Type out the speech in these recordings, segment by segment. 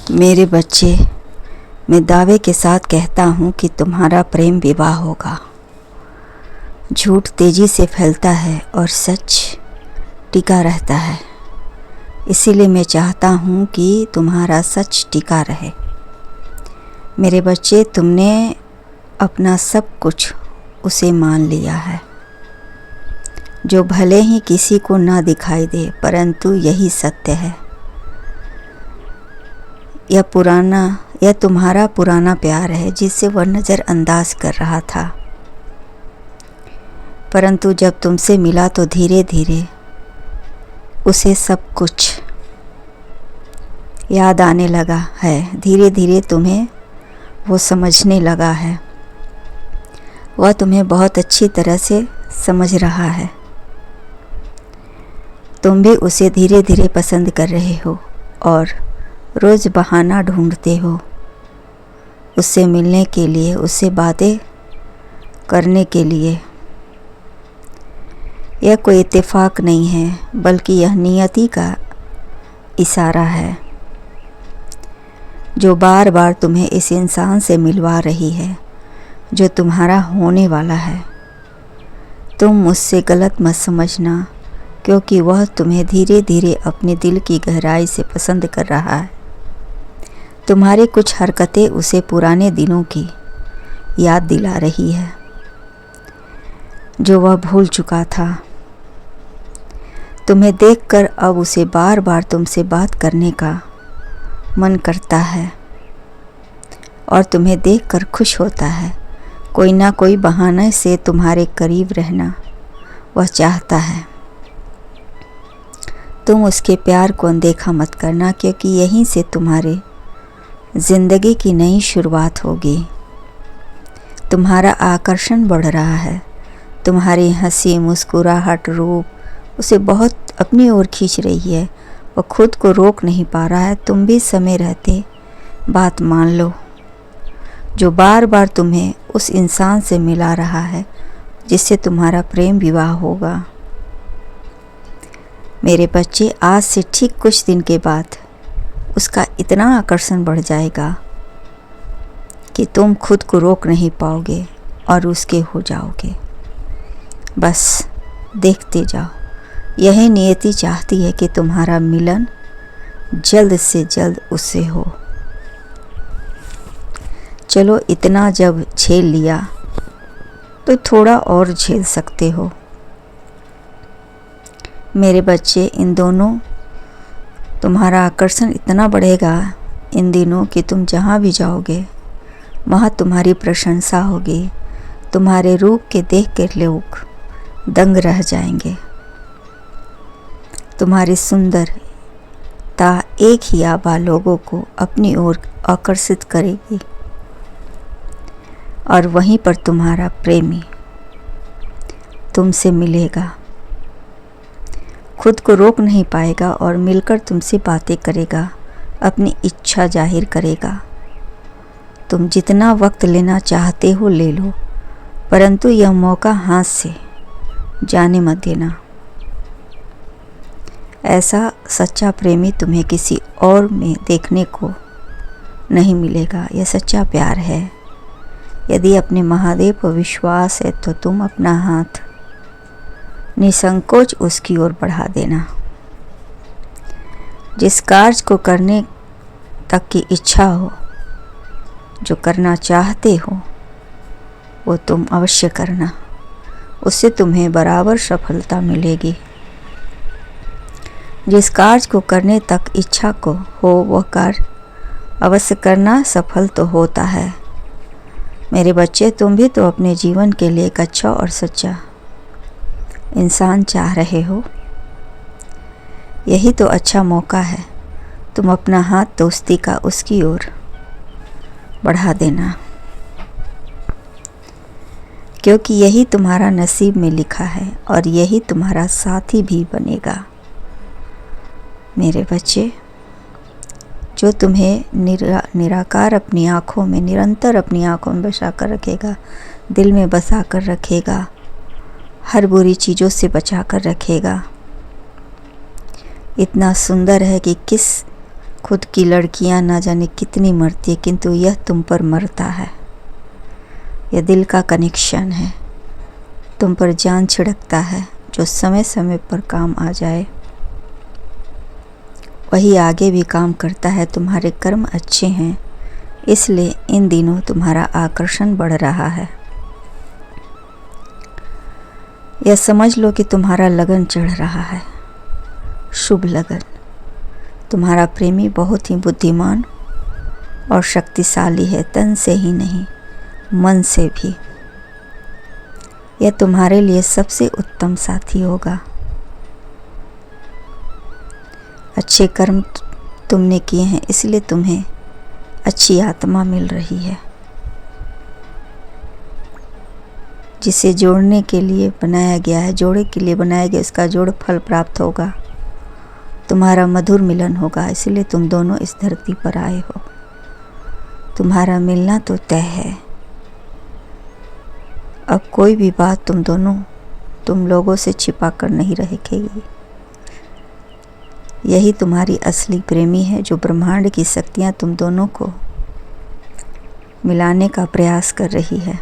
मेरे बच्चे, मैं दावे के साथ कहता हूँ कि तुम्हारा प्रेम विवाह होगा। झूठ तेज़ी से फैलता है और सच टिका रहता है। इसीलिए मैं चाहता हूँ कि तुम्हारा सच टिका रहे। मेरे बच्चे, तुमने अपना सब कुछ उसे मान लिया है, जो भले ही किसी को ना दिखाई दे, परंतु यही सत्य है। यह तुम्हारा पुराना प्यार है जिसे वह नज़रअंदाज कर रहा था, परंतु जब तुमसे मिला तो धीरे धीरे उसे सब कुछ याद आने लगा है। धीरे धीरे तुम्हें वो समझने लगा है। वह तुम्हें बहुत अच्छी तरह से समझ रहा है। तुम भी उसे धीरे धीरे पसंद कर रहे हो और रोज़ बहाना ढूंढते हो उससे मिलने के लिए, उससे बातें करने के लिए। यह कोई इत्तेफाक नहीं है, बल्कि यह नियति का इशारा है जो बार बार तुम्हें इस इंसान से मिलवा रही है जो तुम्हारा होने वाला है। तुम मुझसे गलत मत समझना, क्योंकि वह तुम्हें धीरे धीरे अपने दिल की गहराई से पसंद कर रहा है। तुम्हारी कुछ हरकतें उसे पुराने दिनों की याद दिला रही है जो वह भूल चुका था। तुम्हें देखकर अब उसे बार बार तुमसे बात करने का मन करता है और तुम्हें देखकर खुश होता है। कोई ना कोई बहाने से तुम्हारे करीब रहना वह चाहता है। तुम उसके प्यार को अनदेखा मत करना, क्योंकि यहीं से तुम्हारे ज़िंदगी की नई शुरुआत होगी। तुम्हारा आकर्षण बढ़ रहा है। तुम्हारी हंसी, मुस्कुराहट, रूप उसे बहुत अपनी ओर खींच रही है। वह खुद को रोक नहीं पा रहा है। तुम भी समय रहते बात मान लो, जो बार बार तुम्हें उस इंसान से मिला रहा है जिससे तुम्हारा प्रेम विवाह होगा। मेरे बच्चे, आज से ठीक कुछ दिन के बाद उसका इतना आकर्षण बढ़ जाएगा कि तुम खुद को रोक नहीं पाओगे और उसके हो जाओगे। बस देखते जाओ। यही नियति चाहती है कि तुम्हारा मिलन जल्द से जल्द उससे हो। चलो, इतना जब झेल लिया तो थोड़ा और झेल सकते हो। मेरे बच्चे, इन दोनों तुम्हारा आकर्षण इतना बढ़ेगा इन दिनों कि तुम जहाँ भी जाओगे वहाँ तुम्हारी प्रशंसा होगी। तुम्हारे रूप के देख कर लोग दंग रह जाएंगे। तुम्हारी सुंदरता एक ही आभा लोगों को अपनी ओर आकर्षित करेगी और वहीं पर तुम्हारा प्रेमी तुमसे मिलेगा। खुद को रोक नहीं पाएगा और मिलकर तुमसे बातें करेगा, अपनी इच्छा जाहिर करेगा। तुम जितना वक्त लेना चाहते हो ले लो, परंतु यह मौका हाथ से जाने मत देना। ऐसा सच्चा प्रेमी तुम्हें किसी और में देखने को नहीं मिलेगा। यह सच्चा प्यार है। यदि अपने महादेव पर विश्वास है तो तुम अपना हाथ निसंकोच उसकी ओर बढ़ा देना। जिस कार्य को करने तक की इच्छा हो, जो करना चाहते हो, वो तुम अवश्य करना। उससे तुम्हें बराबर सफलता मिलेगी। जिस कार्य को करने तक इच्छा को हो, वह कार्य अवश्य करना सफल तो होता है। मेरे बच्चे, तुम भी तो अपने जीवन के लिए एक अच्छा और सच्चा इंसान चाह रहे हो। यही तो अच्छा मौका है। तुम अपना हाथ दोस्ती का उसकी ओर बढ़ा देना, क्योंकि यही तुम्हारा नसीब में लिखा है और यही तुम्हारा साथी भी बनेगा। मेरे बच्चे, जो तुम्हें निराकार अपनी आँखों में, निरंतर अपनी आँखों में बसा कर रखेगा, दिल में बसा कर रखेगा, हर बुरी चीज़ों से बचा कर रखेगा। इतना सुंदर है कि किस खुद की लड़कियां ना जाने कितनी मरती है, किंतु यह तुम पर मरता है। यह दिल का कनेक्शन है, तुम पर जान छिड़कता है। जो समय समय पर काम आ जाए वही आगे भी काम करता है। तुम्हारे कर्म अच्छे हैं, इसलिए इन दिनों तुम्हारा आकर्षण बढ़ रहा है। यह समझ लो कि तुम्हारा लगन चढ़ रहा है, शुभ लगन। तुम्हारा प्रेमी बहुत ही बुद्धिमान और शक्तिशाली है, तन से ही नहीं मन से भी। यह तुम्हारे लिए सबसे उत्तम साथी होगा। अच्छे कर्म तुमने किए हैं, इसलिए तुम्हें अच्छी आत्मा मिल रही है। जिसे जोड़ने के लिए बनाया गया है, जोड़े के लिए बनाया गया, इसका जोड़ फल प्राप्त होगा। तुम्हारा मधुर मिलन होगा, इसलिए तुम दोनों इस धरती पर आए हो। तुम्हारा मिलना तो तय है। अब कोई भी बात तुम लोगों से छिपा कर नहीं रहेगी। यही तुम्हारी असली प्रेमी है, जो ब्रह्मांड की शक्तियाँ तुम दोनों को मिलाने का प्रयास कर रही है।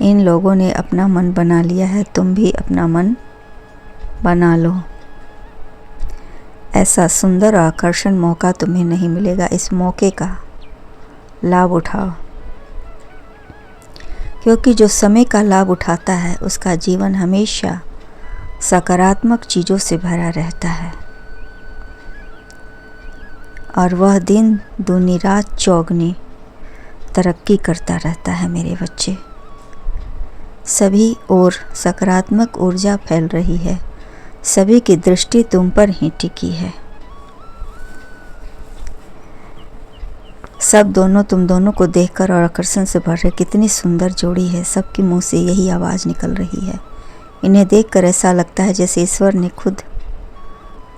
इन लोगों ने अपना मन बना लिया है, तुम भी अपना मन बना लो। ऐसा सुंदर आकर्षण मौका तुम्हें नहीं मिलेगा। इस मौके का लाभ उठाओ, क्योंकि जो समय का लाभ उठाता है उसका जीवन हमेशा सकारात्मक चीज़ों से भरा रहता है, और वह दिन दूनी रात चौगनी तरक्की करता रहता है। मेरे बच्चे, सभी ओर सकारात्मक ऊर्जा फैल रही है, सभी की दृष्टि तुम पर ही टिकी है। सब तुम दोनों को देखकर और आकर्षण से भर रहे। कितनी सुंदर जोड़ी है, सबके मुंह से यही आवाज़ निकल रही है। इन्हें देखकर ऐसा लगता है जैसे ईश्वर ने खुद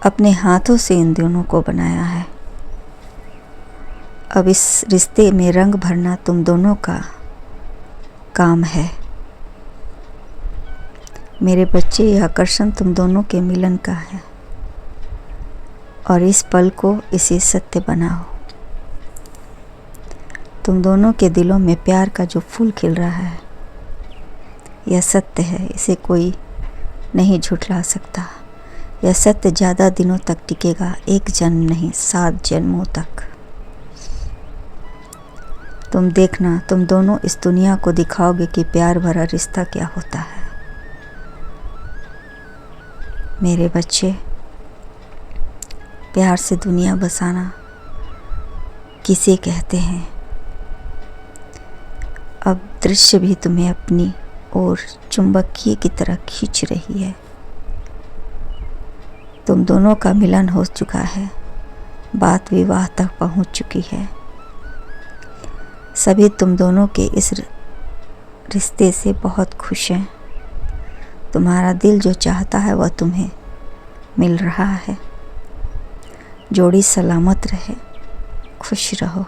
अपने हाथों से इन दोनों को बनाया है। अब इस रिश्ते में रंग भरना तुम दोनों का काम है। मेरे बच्चे, यह आकर्षण तुम दोनों के मिलन का है, और इस पल को इसे सत्य बनाओ। तुम दोनों के दिलों में प्यार का जो फूल खिल रहा है, यह सत्य है, इसे कोई नहीं झुठला सकता। यह सत्य ज़्यादा दिनों तक टिकेगा, एक जन्म नहीं 7 जन्मों तक। तुम देखना, तुम दोनों इस दुनिया को दिखाओगे कि प्यार भरा रिश्ता क्या होता है। मेरे बच्चे, प्यार से दुनिया बसाना किसे कहते हैं। अब दृश्य भी तुम्हें अपनी ओर चुंबकीय की तरह खींच रही है। तुम दोनों का मिलन हो चुका है, बात विवाह तक पहुंच चुकी है। सभी तुम दोनों के इस रिश्ते से बहुत खुश हैं। तुम्हारा दिल जो चाहता है वह तुम्हें मिल रहा है। जोड़ी सलामत रहे, खुश रहो।